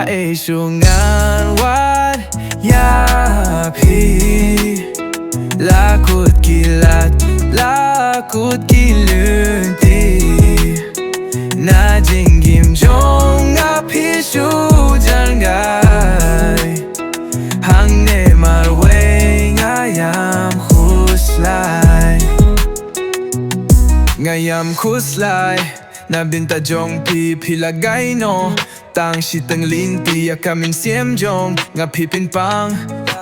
Shaei shuh ngan wat yapi lakut kilat lakut kilunti na jingim jong api shuh jngai Hangne marwei ngayam Khuslai ngayam Khuslai na bynta jong pilagay no tang shiteng lynti ka mynsiem jong nga pang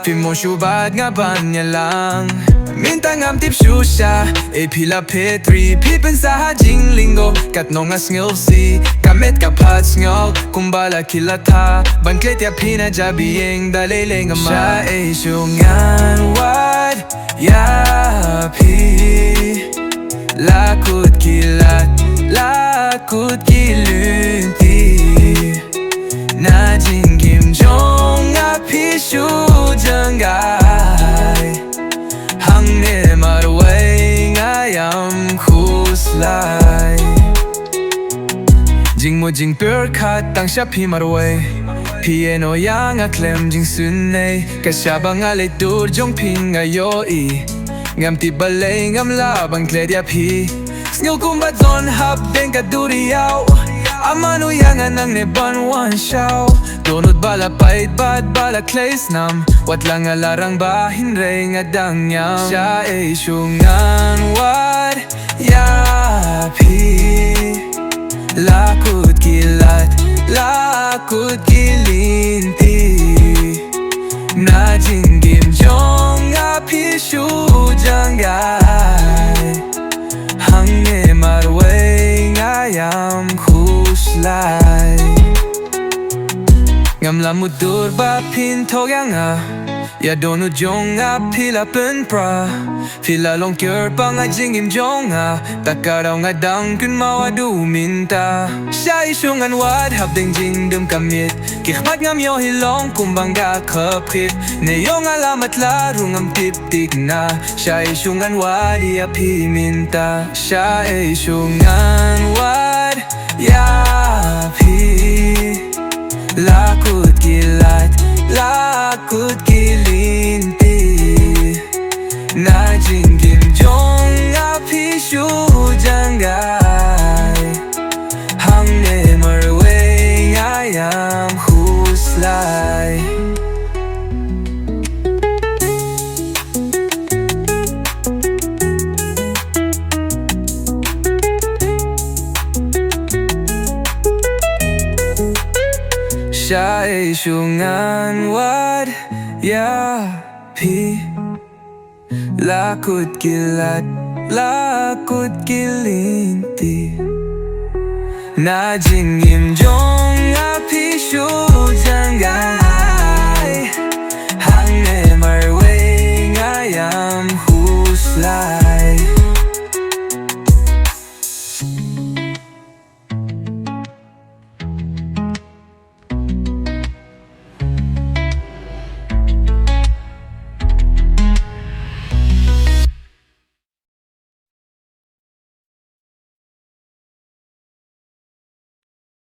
Phim mo shubad nga banyalang Mynta ngam tip shuh phet pipen sa jinglingo kat no nga ngilsi kamet kapat ngol kumbala kilata banklet ya pina biang dalele nga Shaei shuh ngan wat yapi lakut kilat lakut kilunti na jingim jong api shuh jngai Hangne marwei ngayam Khuslai jing mo jing kat tang Phim marwei piano yang aklem jing sunay kasyabang alay dur jong ping ayoi ngam tibalay ngam labang kledia pi Snil kumbat zon hap den ka duriyaw Amano yangan ang neban wan shaw Donut bala pait bad bala klays nam Wat lang alarang bahin rey nga dangyam Shaei shuh ngan wat yapi lakut kilat lakut kilinti na jingim jong api shuh jngai Hangne marwei ngayam Khuslai ngam lamudur ba pinto yanga ya donu jong pila penpra pila longkyur pa nga jingim jong takaraw nga dang kun mawadu Mynta Shaei shuh ngan wat habdeng jingdum kamit kikhmat ngam yo hilong kumbangga kaprit neyong alamat laro ngam tiptik na Shaei shuh ngan wat yapi Mynta Shaei shuh ngan wat yapi lakut kilat lakut kilinti na jingim jong api shuh jngai Hangne marwei ngayam Khuslai Shaei shuh ngan wat yapi lakut kilat lakut kilinti na jingim jong api shuh